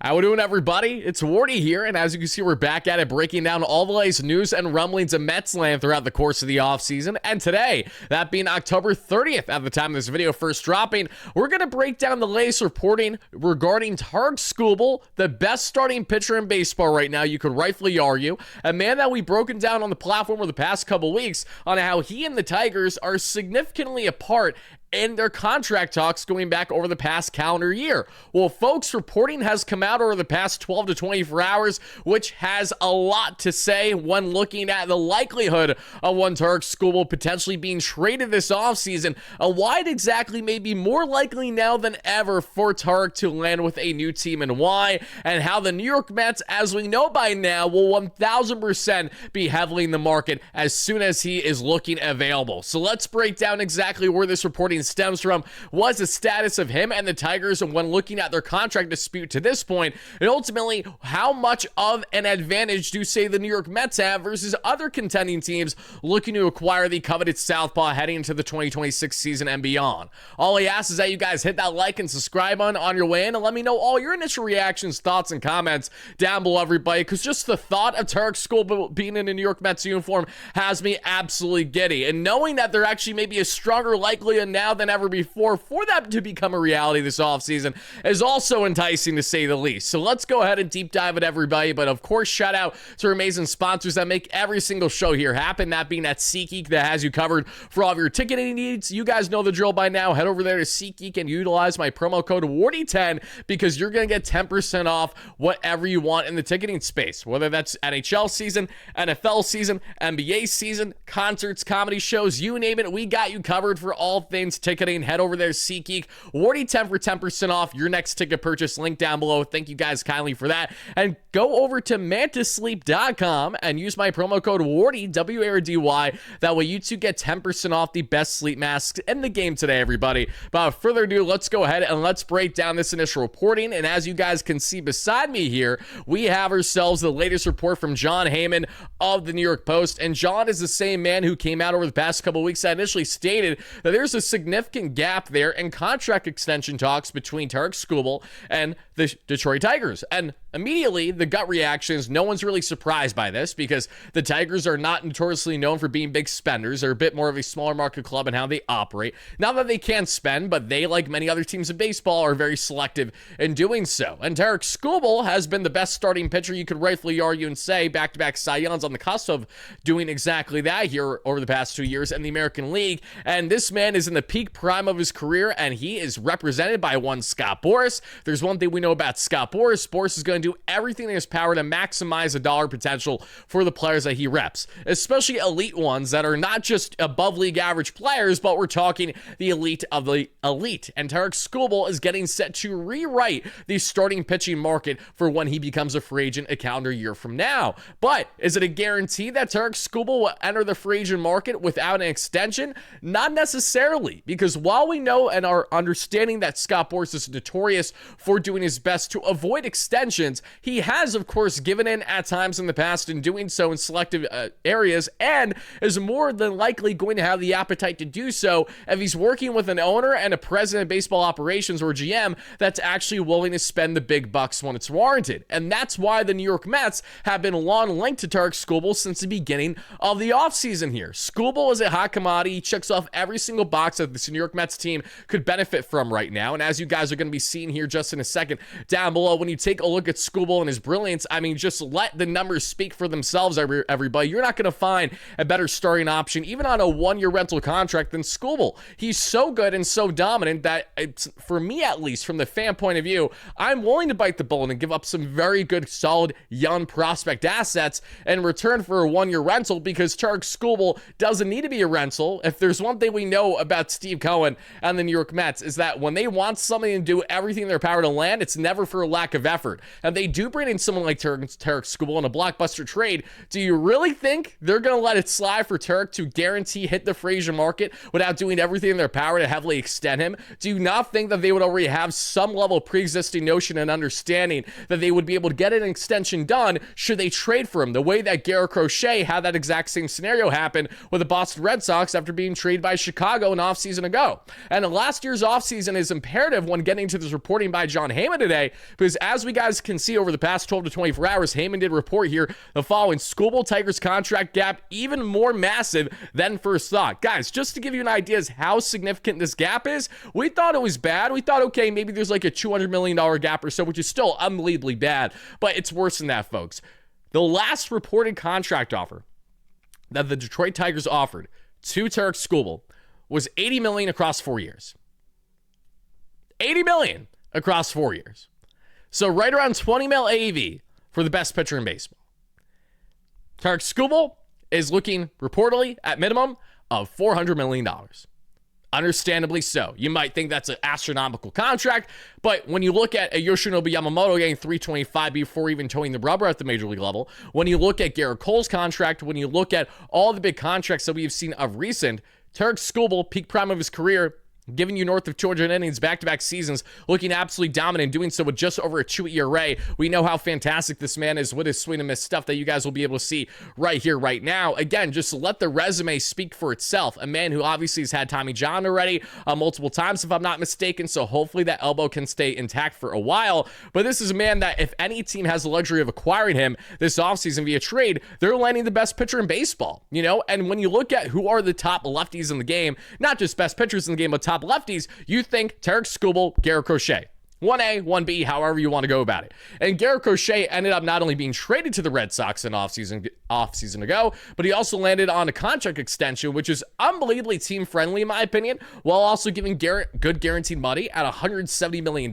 How we doing, everybody? It's Wardy here, and as you can see, we're back at it, breaking down all the latest news and rumblings of Mets land throughout the course of the offseason. And today, that being October 30th at the time of this video first dropping, we're going to break down the latest reporting regarding Tarik-Skubal, the best starting pitcher in baseball right now, you could rightfully argue. A man that we've broken down on the platform over the past couple weeks on how he and the Tigers are significantly apart in their contract talks going back over the past calendar year. Well, folks, reporting has come out over the past 12 to 24 hours, which has a lot to say when looking at the likelihood of one Tarik-Skubal potentially being traded this offseason, and why it exactly may be more likely now than ever for Tarik to land with a new team and why, and how the New York Mets, as we know by now, will 1000% be heavily in the market as soon as he is looking available. So let's break down exactly where this reporting stems from, was the status of him and the Tigers, and when looking at their contract dispute to this point, and ultimately how much of an advantage do say the New York Mets have versus other contending teams looking to acquire the coveted southpaw heading into the 2026 season and beyond. All I ask is that you guys hit that like and subscribe button on your way in, and let me know all your initial reactions, thoughts, and comments down below, everybody, because just the thought of Tarik-Skubal being in a New York Mets uniform has me absolutely giddy, and knowing that there actually may be a stronger likelihood now than ever before for that to become a reality this offseason is also enticing, to say the least. So let's go ahead and deep dive at everybody, but of course, shout out to our amazing sponsors that make every single show here happen, that being at SeatGeek, that has you covered for all of your ticketing needs. You guys know the drill by now. Head over there to SeatGeek and utilize my promo code WARDY10 because you're going to get 10% off whatever you want in the ticketing space, whether that's NHL season, NFL season, NBA season, concerts, comedy shows, you name it, we got you covered for all things ticketing. Head over there to SeatGeek, WARDY10 for 10% off your next ticket purchase, link down below. Thank you guys kindly for that. And go over to mantisleep.com and use my promo code WARDY, W-A-R-D-Y. That way you too get 10% off the best sleep masks in the game today, everybody. But without further ado, let's go ahead and let's break down this initial reporting. And as you guys can see beside me here, we have ourselves the latest report from Jon Heyman of the New York Post. And John is the same man who came out over the past couple weeks that initially stated that there's a significant gap there in contract extension talks between Tarik-Skubal and the Detroit Tigers. And immediately, the gut reaction is no one's really surprised by this because the Tigers are not notoriously known for being big spenders. They're a bit more of a smaller market club in how they operate. Not that they can't spend, but they, like many other teams in baseball, are very selective in doing so. And Tarik-Skubal has been the best starting pitcher, you could rightfully argue and say, back-to-back Cy Youngs on the cusp of doing exactly that here over the past 2 years in the American League. And this man is in the peak prime of his career, and he is represented by one Scott Boras. There's one thing we know about Scott Boras. Boras is going to do everything in his power to maximize the dollar potential for the players that he reps, especially elite ones that are not just above league average players, but we're talking the elite of the elite. And Tarik-Skubal is getting set to rewrite the starting pitching market for when he becomes a free agent a calendar year from now. But is it a guarantee that Tarik-Skubal will enter the free agent market without an extension? Not necessarily, because while we know and are understanding that Scott Boras is notorious for doing his best to avoid extensions, he has, of course, given in at times in the past and doing so in selective areas, and is more than likely going to have the appetite to do so if he's working with an owner and a president of baseball operations or GM that's actually willing to spend the big bucks when it's warranted. And that's why the New York Mets have been long linked to Tarik-Skubal since the beginning of the offseason here. Skubal is a hot commodity. He checks off every single box that this New York Mets team could benefit from right now. And as you guys are going to be seeing here just in a second down below, when you take a look at Skubal and his brilliance, I mean, just let the numbers speak for themselves, everybody. You're not going to find a better starting option, even on a one-year rental contract, than Skubal. He's so good and so dominant that, it's, for me at least, from the fan point of view, I'm willing to bite the bullet and give up some very good, solid, young prospect assets in return for a one-year rental, because Tarik-Skubal doesn't need to be a rental. If there's one thing we know about Steve Cohen and the New York Mets, is that when they want something to do everything in their power to land, it's never for a lack of effort. and they do bring in someone like Tarik-Skubal in a blockbuster trade, do you really think they're going to let it slide for Tarik to guarantee hit the Frazier market without doing everything in their power to heavily extend him? Do you not think that they would already have some level of pre-existing notion and understanding that they would be able to get an extension done should they trade for him, the way that Garrett Crochet had that exact same scenario happen with the Boston Red Sox after being traded by Chicago an offseason ago? And last year's offseason is imperative when getting to this reporting by John Heyman today, because as we guys can see over the past 12 to 24 hours, Heyman did report here the following: Skubal Tigers contract gap even more massive than first thought. Guys, just to give you an idea as how significant this gap is, we thought it was bad. We thought, okay, maybe there's like a $200 million gap or so, which is still unbelievably bad, but it's worse than that, folks. The last reported contract offer that the Detroit Tigers offered to Tarik-Skubal was $80 million across 4 years. $80 million across 4 years. So right around 20 mil AAV for the best pitcher in baseball. Tarik-Skubal is looking reportedly at minimum of $400 million. Understandably so. You might think that's an astronomical contract, but when you look at a Yoshinobu Yamamoto getting $325 before even towing the rubber at the major league level, when you look at Garrett Cole's contract, when you look at all the big contracts that we've seen of recent, Tarik-Skubal, peak prime of his career, giving you north of 200 innings, back-to-back seasons, looking absolutely dominant, doing so with just over a 2 ERA. We know how fantastic this man is with his swing and miss stuff that you guys will be able to see right here, right now. Again, just let the resume speak for itself. A man who obviously has had Tommy John already multiple times, if I'm not mistaken, so hopefully that elbow can stay intact for a while. But this is a man that if any team has the luxury of acquiring him this offseason via trade, they're landing the best pitcher in baseball, you know? And when you look at who are the top lefties in the game, not just best pitchers in the game, but top lefties, you think Tarik-Skubal, Garrett Crochet. 1A, 1B, however you want to go about it. And Garrett Crochet ended up not only being traded to the Red Sox in offseason ago, but he also landed on a contract extension, which is unbelievably team-friendly in my opinion, while also giving Garrett good guaranteed money at $170 million.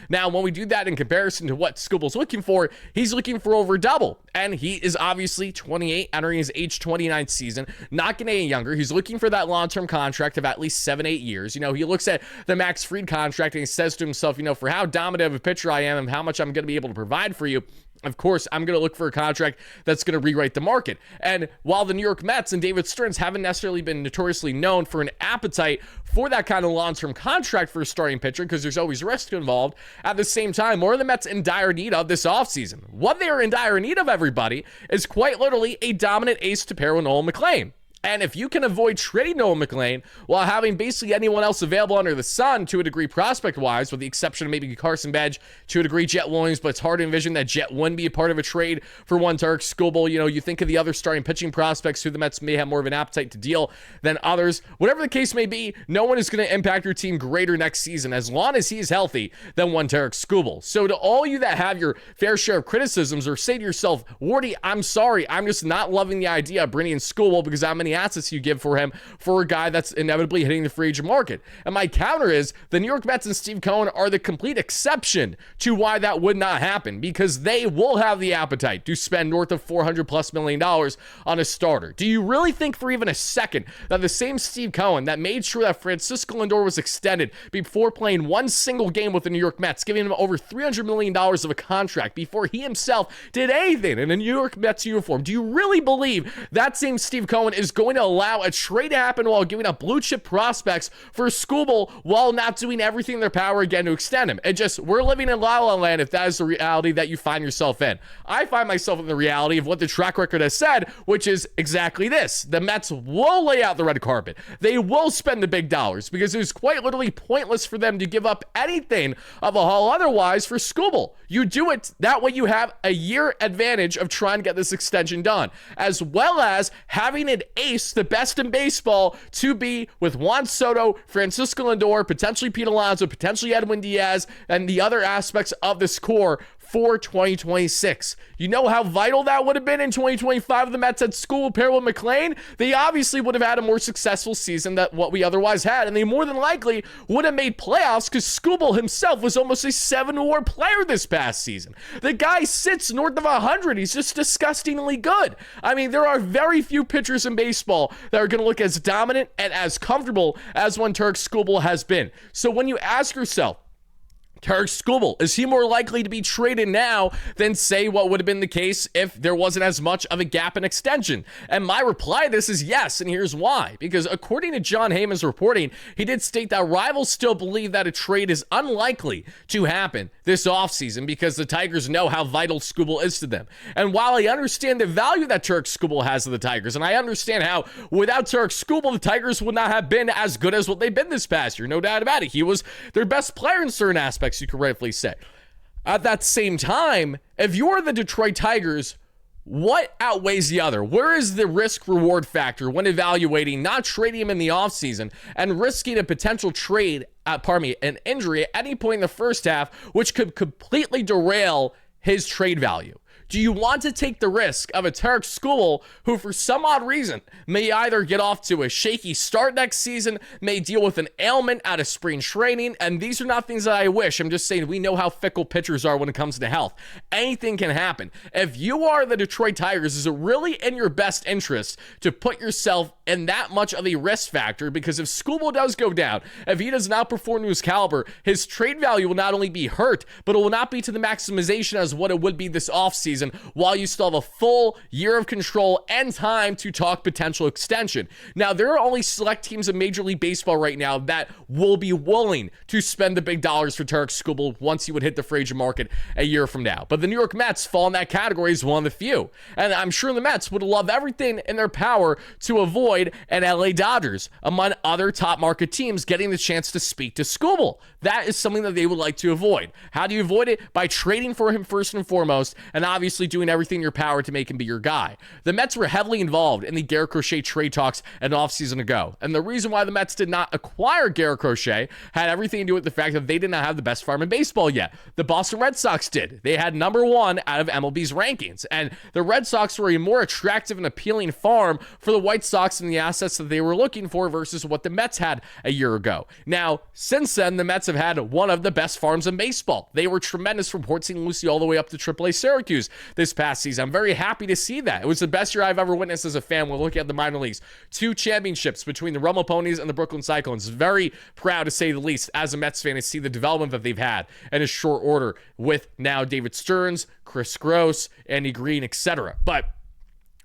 Now, when we do that in comparison to what Skubal's looking for, he's looking for over double. And he is obviously 28, entering his age 29th season, not getting any younger. He's looking for that long-term contract of at least 7-8 years. You know, he looks at the Max Fried contract and he says to himself, you know, for how dominant of a pitcher I am and how much I'm going to be able to provide for you, of course, I'm going to look for a contract that's going to rewrite the market. And while the New York Mets and David Stearns haven't necessarily been notoriously known for an appetite for that kind of long-term contract for a starting pitcher, because there's always risk involved, at the same time, more of the Mets in dire need of this offseason. What they are in dire need of, everybody, is quite literally a dominant ace to pair with Nolan McLean. And if you can avoid trading Nolan McLean while having basically anyone else available under the sun to a degree prospect-wise, with the exception of maybe Carson Bedge, to a degree Jet Williams, but it's hard to envision that Jet wouldn't be a part of a trade for one Tarik-Skubal. You know, you think of the other starting pitching prospects who the Mets may have more of an appetite to deal than others. Whatever the case may be, no one is going to impact your team greater next season as long as he's healthy than one Tarik-Skubal. So to all you that have your fair share of criticisms or say to yourself, Wardy, I'm sorry, I'm just not loving the idea of bringing in Skubal because how many assets you give for him for a guy that's inevitably hitting the free agent market. And my counter is the New York Mets and Steve Cohen are the complete exception to why that would not happen, because they will have the appetite to spend north of $400+ million on a starter. Do you really think for even a second that the same Steve Cohen that made sure that Francisco Lindor was extended before playing one single game with the New York Mets, giving him over $300 million of a contract before he himself did anything in a New York Mets uniform, do you really believe that same Steve Cohen is going to allow a trade to happen while giving up blue chip prospects for Skubal while not doing everything in their power again to extend him? It just, we're living in La La Land if that is the reality that you find yourself in. I find myself in the reality of what the track record has said, which is exactly this. The Mets will lay out the red carpet. They will spend the big dollars because it is quite literally pointless for them to give up anything of a haul otherwise for Skubal. You do it, that way you have a year advantage of trying to get this extension done, as well as having an ace, the best in baseball, to be with Juan Soto, Francisco Lindor, potentially Pete Alonso, potentially Edwin Diaz, and the other aspects of this core for 2026. You know how vital that would have been in 2025 if the Mets had Skubal paired with McLean? They obviously would have had a more successful season than what we otherwise had, and they more than likely would have made playoffs because Skubal himself was almost a 7-WAR player this past season. The guy sits north of 100. He's just disgustingly good. I mean, there are very few pitchers in baseball that are going to look as dominant and as comfortable as one Tarik-Skubal has been. So when you ask yourself, Tarik-Skubal, is he more likely to be traded now than, say, what would have been the case if there wasn't as much of a gap in extension? And my reply to this is yes, and here's why. Because according to John Heyman's reporting, he did state that rivals still believe that a trade is unlikely to happen this offseason because the Tigers know how vital Skubal is to them. And while I understand the value that Tarik-Skubal has to the Tigers, and I understand how without Tarik-Skubal, the Tigers would not have been as good as what they've been this past year, no doubt about it. He was their best player in certain aspects, you could rightfully say. At that same time, if you're the Detroit Tigers, what outweighs the other? Where is the risk-reward factor when evaluating not trading him in the offseason and risking a potential trade, an injury at any point in the first half, which could completely derail his trade value? Do you want to take the risk of a Tarik-Skubal who, for some odd reason, may either get off to a shaky start next season, may deal with an ailment out of spring training, and these are not things that I wish. I'm just saying we know how fickle pitchers are when it comes to health. Anything can happen. If you are the Detroit Tigers, is it really in your best interest to put yourself in that much of a risk factor? Because if Skubal does go down, if he does not perform to his caliber, his trade value will not only be hurt, but it will not be to the maximization as what it would be this offseason, while you still have a full year of control and time to talk potential extension. Now, there are only select teams in Major League Baseball right now that will be willing to spend the big dollars for Tarik-Skubal once he would hit the free agent market a year from now. But the New York Mets fall in that category as one of the few. And I'm sure the Mets would love everything in their power to avoid an LA Dodgers, among other top market teams, getting the chance to speak to Skubal. That is something that they would like to avoid. How do you avoid it? By trading for him first and foremost, and obviously doing everything in your power to make him be your guy. The Mets were heavily involved in the Garrett Crochet trade talks an offseason ago. And the reason why the Mets did not acquire Garrett Crochet had everything to do with the fact that they did not have the best farm in baseball yet. The Boston Red Sox did. They had #1 out of MLB's rankings. And the Red Sox were a more attractive and appealing farm for the White Sox and the assets that they were looking for versus what the Mets had a year ago. Now, since then, the Mets have had one of the best farms in baseball. They were tremendous from Port St. Lucie all the way up to AAA Syracuse this past season. I'm very happy to see that. It was the best year I've ever witnessed as a fan when looking at the minor leagues. 2 championships between the Rummel Ponies and the Brooklyn Cyclones. Very proud, to say the least, as a Mets fan, to see the development that they've had in a short order with now David Stearns, Chris Gross, Andy Green, etc. But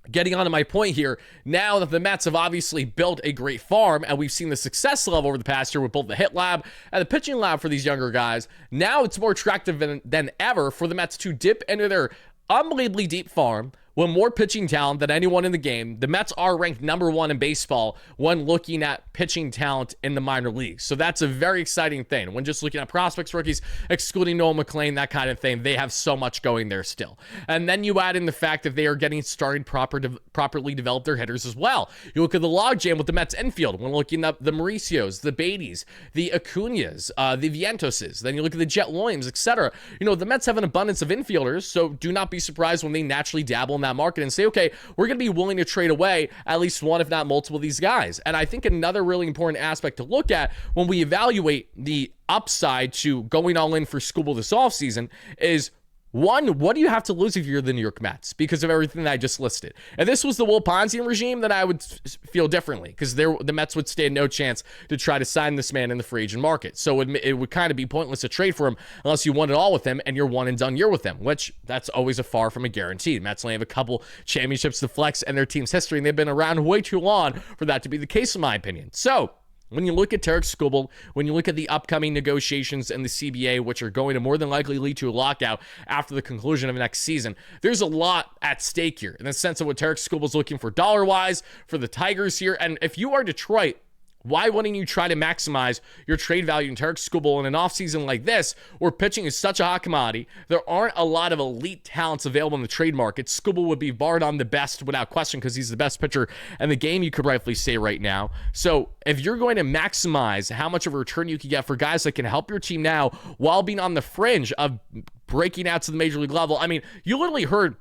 getting on to my point here, now that the Mets have obviously built a great farm, and we've seen the success level over the past year with both the hit lab and the pitching lab for these younger guys, now it's more attractive than ever for the Mets to dip into their unbelievably deep farm with more pitching talent than anyone in the game. The Mets are ranked #1 in baseball when looking at pitching talent in the minor leagues. So that's a very exciting thing. When just looking at prospects, rookies, excluding Noel McLean, that kind of thing, they have so much going there still. And then you add in the fact that they are getting started properly develop their hitters as well. You look at the logjam with the Mets infield when looking at the Mauricios, the Beatties, the Acuñas, the Vientoses. Then you look at the Jet Williams, etc. You know, the Mets have an abundance of infielders, so do not be surprised when they naturally dabble in that market and say, okay, we're going to be willing to trade away at least one, if not multiple of these guys. And I think another really important aspect to look at when we evaluate the upside to going all in for Skubal this offseason is, one, what do you have to lose if you're the New York Mets because of everything that I just listed? If this was the Will Ponsian regime, then I would feel differently because the Mets would stand no chance to try to sign this man in the free agent market. So it would kind of be pointless to trade for him unless you won it all with him and you're one and done year with him, which that's always a far from a guarantee. The Mets only have a couple championships to flex in their team's history, and they've been around way too long for that to be the case, in my opinion. So when you look at Tarik-Skubal, when you look at the upcoming negotiations in the CBA, which are going to more than likely lead to a lockout after the conclusion of next season, there's a lot at stake here in the sense of what Tarik-Skubal is looking for dollar-wise for the Tigers here. And if you are Detroit, why wouldn't you try to maximize your trade value in Tarik-Skubal in an offseason like this where pitching is such a hot commodity? There aren't a lot of elite talents available in the trade market. Skubal would be barred on the best without question because he's the best pitcher in the game, you could rightfully say right now. So if you're going to maximize how much of a return you can get for guys that can help your team now while being on the fringe of breaking out to the major league level, I mean, you literally heard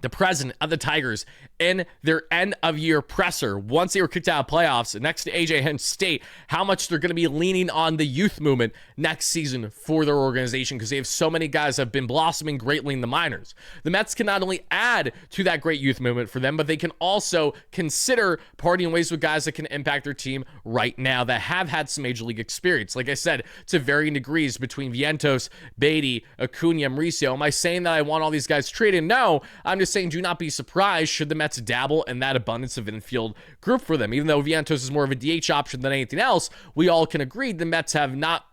the president of the Tigers in their end of year presser once they were kicked out of playoffs next to AJ Hinch state how much they're going to be leaning on the youth movement next season for their organization because they have so many guys that have been blossoming greatly in the minors. The Mets can not only add to that great youth movement for them, but they can also consider parting ways with guys that can impact their team right now that have had some major league experience. Like I said, to varying degrees between Vientos, Beatty, Acuna, Mauricio. Am I saying that I want all these guys traded? No, I'm just saying do not be surprised should the Mets dabble in that abundance of infield group for them. Even though Vientos is more of a DH option than anything else, we all can agree the Mets have not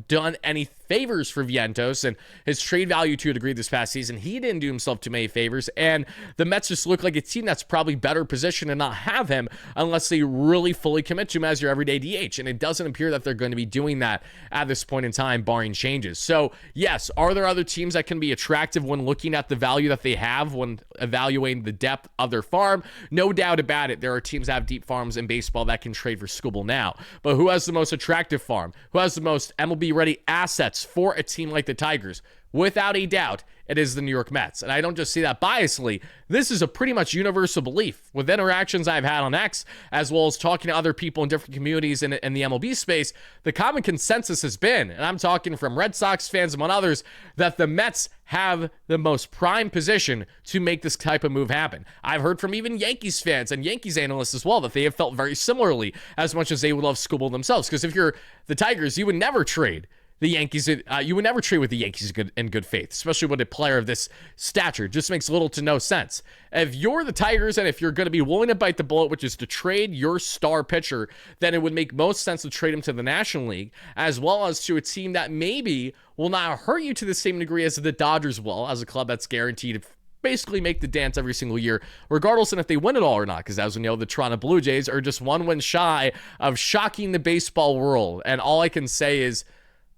done any favors for Vientos, and his trade value to a degree this past season, he didn't do himself too many favors, and the Mets just look like a team that's probably better positioned to not have him unless they really fully commit to him as your everyday DH, and it doesn't appear that they're going to be doing that at this point in time, barring changes. So, yes, are there other teams that can be attractive when looking at the value that they have when evaluating the depth of their farm? No doubt about it, there are teams that have deep farms in baseball that can trade for Skubal now, but who has the most attractive farm? Who has the most MLB-ready assets for a team like the Tigers? Without a doubt, it is the New York Mets. And I don't just say that biasly. This is a pretty much universal belief. With interactions I've had on X, as well as talking to other people in different communities in the MLB space, the common consensus has been, and I'm talking from Red Sox fans among others, that the Mets have the most prime position to make this type of move happen. I've heard from even Yankees fans and Yankees analysts as well that they have felt very similarly as much as they would love Skubal themselves. Because if you're the Tigers, you would never trade the Yankees. You would never trade with the Yankees in good faith, especially with a player of this stature. It just makes little to no sense. If you're the Tigers and if you're going to be willing to bite the bullet, which is to trade your star pitcher, then it would make most sense to trade him to the National League, as well as to a team that maybe will not hurt you to the same degree as the Dodgers will, as a club that's guaranteed to basically make the dance every single year, regardless of if they win it all or not, because as we know, the Toronto Blue Jays are just one win shy of shocking the baseball world. And all I can say is,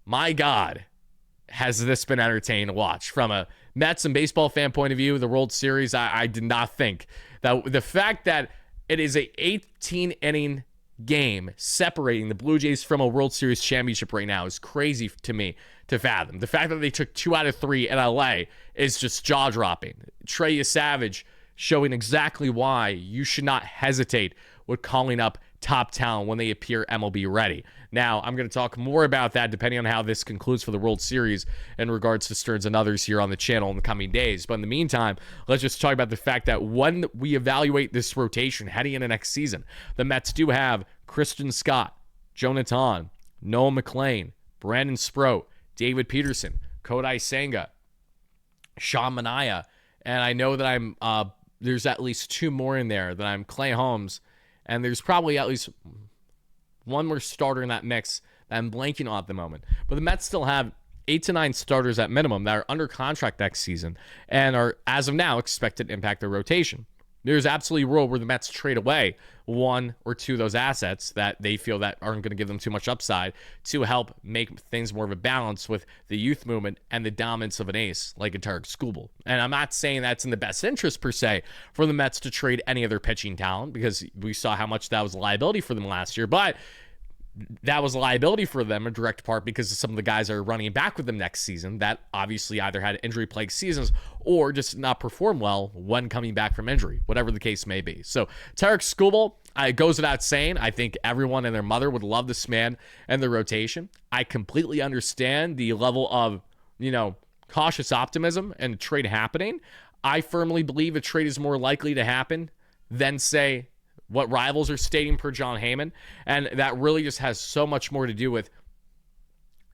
my God, has this been entertaining to watch. From a Mets and baseball fan point of view, the World Series, I did not think that the fact that it is a 18-inning game separating the Blue Jays from a World Series championship right now is crazy to me to fathom. The fact that they took 2 out of 3 in LA is just jaw-dropping. Trey Savage showing exactly why you should not hesitate with calling up top talent when they appear MLB ready. Now, I'm going to talk more about that depending on how this concludes for the World Series in regards to Stearns and others here on the channel in the coming days. But in the meantime, let's just talk about the fact that when we evaluate this rotation heading into next season, the Mets do have Christian Scott, Jonathan, Noah McLean, Brandon Sproat, David Peterson, Kodai Senga, Sean Manaea, and I know that there's at least 2 more in there that I'm Clay Holmes, and there's probably at least one more starter in that mix that I'm blanking on at the moment. But the Mets still have 8 to 9 starters at minimum that are under contract next season and are, as of now, expected to impact their rotation. There's absolutely a world where the Mets trade away 1 or 2 of those assets that they feel that aren't going to give them too much upside to help make things more of a balance with the youth movement and the dominance of an ace like a Tarik-Skubal. And I'm not saying that's in the best interest per se for the Mets to trade any of their pitching talent, because we saw how much that was a liability for them last year, but that was a liability for them in direct part because of some of the guys that are running back with them next season that obviously either had injury-plagued seasons or just not perform well when coming back from injury, whatever the case may be. So Tarik-Skubal, it goes without saying, I think everyone and their mother would love this man and the rotation. I completely understand the level of, cautious optimism and trade happening. I firmly believe a trade is more likely to happen than, say, what rivals are stating per John Heyman, and that really just has so much more to do with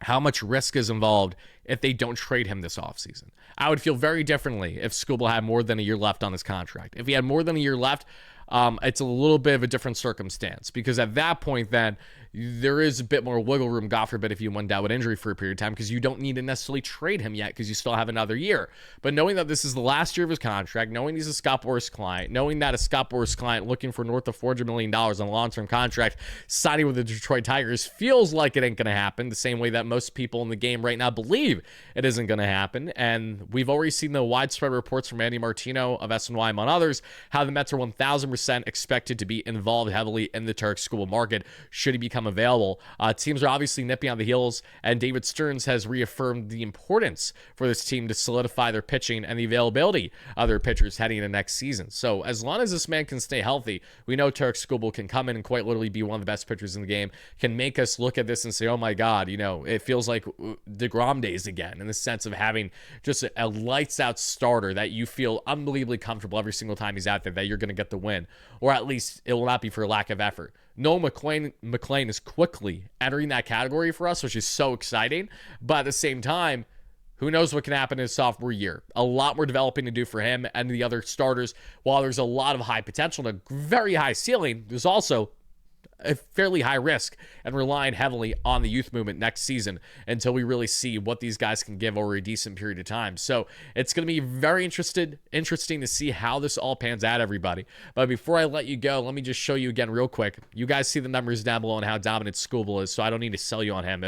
how much risk is involved if they don't trade him this offseason. I would feel very differently if Skubal had more than a year left on his contract. If he had more than a year left, it's a little bit of a different circumstance, because at that point then there is a bit more wiggle room, God forbid, if you went down with injury for a period of time, because you don't need to necessarily trade him yet because you still have another year. But knowing that this is the last year of his contract, knowing he's a Scott Boras client, knowing that a Scott Boras client looking for north of $400 million on a long-term contract signing with the Detroit Tigers feels like it ain't going to happen, the same way that most people in the game right now believe it isn't going to happen. And we've already seen the widespread reports from Andy Martino of SNY among others, how the Mets are 1,000% expected to be involved heavily in the Tarik-Skubal market should he become become available. Teams are obviously nipping on the heels, and David Stearns has reaffirmed the importance for this team to solidify their pitching and the availability of their pitchers heading into next season. So as long as this man can stay healthy, we know Tarik-Skubal can come in and quite literally be one of the best pitchers in the game, can make us look at this and say, oh my God, it feels like DeGrom days again, in the sense of having just a lights out starter that you feel unbelievably comfortable every single time he's out there that you're going to get the win, or at least it will not be for lack of effort. Noah McLean is quickly entering that category for us, which is so exciting. But at the same time, who knows what can happen in his sophomore year? A lot more developing to do for him and the other starters. While there's a lot of high potential and a very high ceiling, there's also a fairly high risk and relying heavily on the youth movement next season until we really see what these guys can give over a decent period of time. So it's going to be very interesting to see how this all pans out, everybody. But before I let you go, let me just show you again real quick. You guys see the numbers down below and how dominant Skubal is, so I don't need to sell you on him.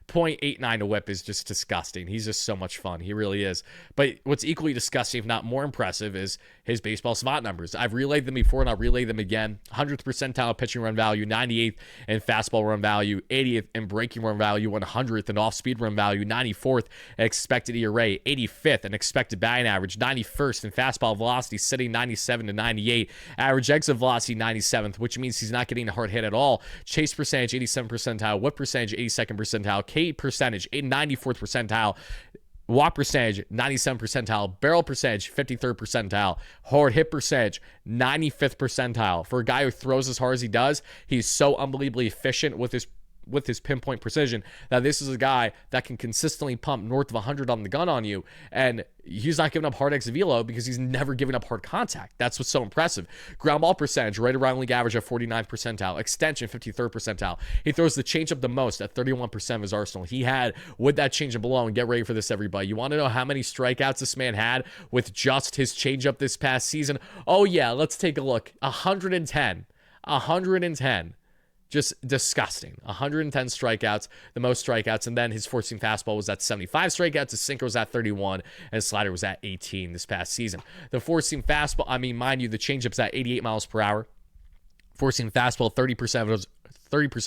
0.89 to whip is just disgusting. He's just so much fun. He really is. But what's equally disgusting, if not more impressive, is his baseball savant numbers. I've relayed them before and I'll relay them again. 100th percentile pitching run value, 98th in fastball run value, 80th in breaking run value, 100th in off-speed run value, 94th in expected ERA, 85th in expected batting average, 91st in fastball velocity, sitting 97 to 98, average exit velocity 97th, which means he's not getting a hard hit at all. Chase percentage 87th percentile, whip percentage 82nd percentile, K percentage 94th percentile, walk percentage 97th percentile, barrel percentage 53rd percentile, hard hit percentage 95th percentile. For a guy who throws as hard as he does, he's so unbelievably efficient with his pinpoint precision that this is a guy that can consistently pump north of 100 on the gun on you, and he's not giving up hard exit velo because he's never giving up hard contact. That's what's so impressive. Ground ball percentage right around league average at 49th percentile, extension 53rd percentile. He throws the changeup the most at 31% of his arsenal. He had with that changeup alone. Get ready for this, everybody. You want to know how many strikeouts this man had with just his changeup this past season? Oh yeah, let's take a look. 110. Just disgusting. 110 strikeouts, the most strikeouts, and then his four-seam fastball was at 75 strikeouts, his sinker was at 31, and his slider was at 18 this past season. The four-seam fastball, mind you, the changeup's at 88 miles per hour. Four-seam fastball, 30%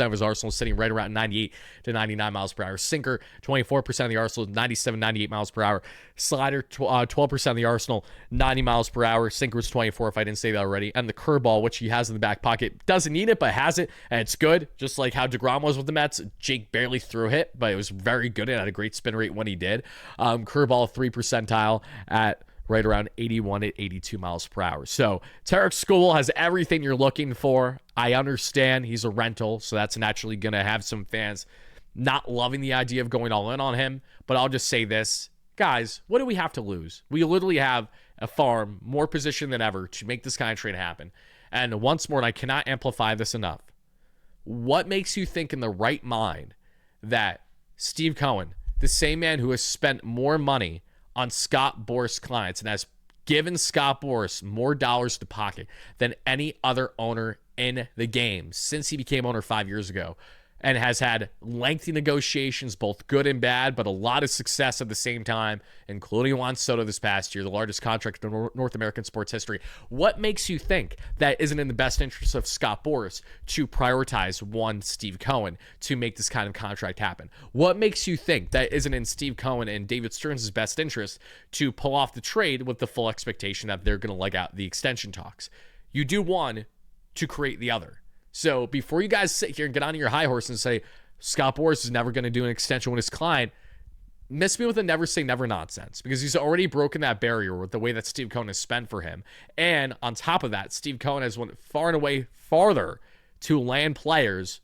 of his arsenal is sitting right around 98 to 99 miles per hour. Sinker, 24% of the arsenal, 97, 98 miles per hour. Slider, 12% of the arsenal, 90 miles per hour. Sinker was 24, if I didn't say that already. And the curveball, which he has in the back pocket, doesn't need it, but has it, and it's good. Just like how DeGrom was with the Mets. Jake barely threw it, but it was very good. It had a great spin rate when he did. Curveball, 3 percentile at right around 81 at 82 miles per hour. So Tarik-Skubal has everything you're looking for. I understand he's a rental, so that's naturally going to have some fans not loving the idea of going all in on him. But I'll just say this. Guys, what do we have to lose? We literally have a farm more positioned than ever to make this kind of trade happen. And once more, and I cannot amplify this enough, what makes you think in the right mind that Steve Cohen, the same man who has spent more money on Scott Boras clients and has given Scott Boras more dollars to pocket than any other owner in the game since he became owner 5 years ago, and has had lengthy negotiations, both good and bad, but a lot of success at the same time, including Juan Soto this past year, the largest contract in North American sports history. What makes you think that isn't in the best interest of Scott Boras to prioritize one Steve Cohen to make this kind of contract happen? What makes you think that isn't in Steve Cohen and David Stearns' best interest to pull off the trade with the full expectation that they're going to leg out the extension talks? You do one to create the other. So before you guys sit here and get on your high horse and say Scott Boras is never going to do an extension with his client, miss me with a never say never nonsense, because he's already broken that barrier with the way that Steve Cohen has spent for him. And on top of that, Steve Cohen has went far and away farther to land players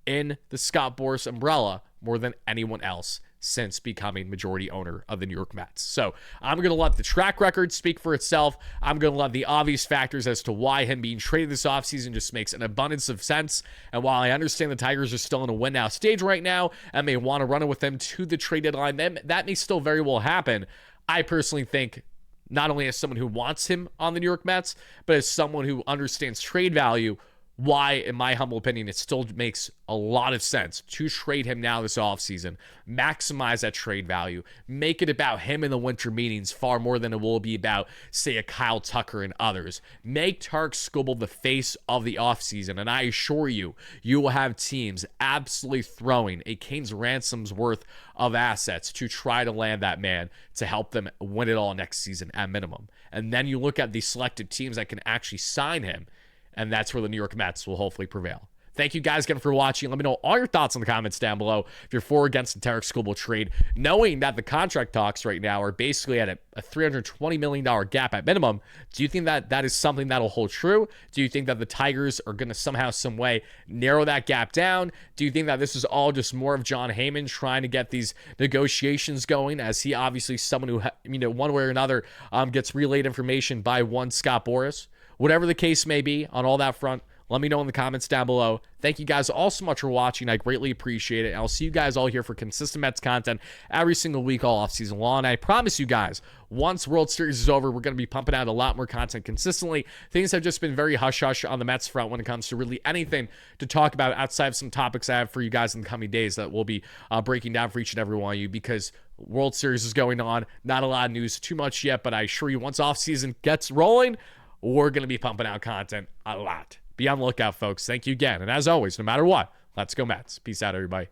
in the Scott Boras umbrella more than anyone else since becoming majority owner of the New York Mets. So I'm going to let the track record speak for itself. I'm going to let the obvious factors as to why him being traded this offseason just makes an abundance of sense. And while I understand the Tigers are still in a win now stage right now and may want to run it with them to the trade deadline, that may still very well happen. I personally think, not only as someone who wants him on the New York Mets, but as someone who understands trade value, why, in my humble opinion, it still makes a lot of sense to trade him now this offseason, maximize that trade value, make it about him in the winter meetings far more than it will be about, say, a Kyle Tucker and others. Make Tarik-Skubal the face of the offseason, and I assure you, you will have teams absolutely throwing a king's ransom's worth of assets to try to land that man to help them win it all next season at minimum. And then you look at the selected teams that can actually sign him, and that's where the New York Mets will hopefully prevail. Thank you guys again for watching. Let me know all your thoughts in the comments down below if you're for or against the Tarik-Skubal trade, knowing that the contract talks right now are basically at a $320 million gap at minimum. Do you think that that is something that'll hold true? Do you think that the Tigers are going to somehow, some way narrow that gap down? Do you think that this is all just more of Jon Heyman trying to get these negotiations going, as he obviously is someone who, one way or another, gets relayed information by one Scott Boras? Whatever the case may be on all that front, let me know in the comments down below. Thank you guys all so much for watching. I greatly appreciate it. I'll see you guys all here for consistent Mets content every single week all offseason long. And I promise you guys, once World Series is over, we're going to be pumping out a lot more content consistently. Things have just been very hush-hush on the Mets front when it comes to really anything to talk about outside of some topics I have for you guys in the coming days that we'll be breaking down for each and every one of you, because World Series is going on. Not a lot of news too much yet, but I assure you once offseason gets rolling, we're going to be pumping out content a lot. Be on the lookout, folks. Thank you again. And as always, no matter what, let's go Mets. Peace out, everybody.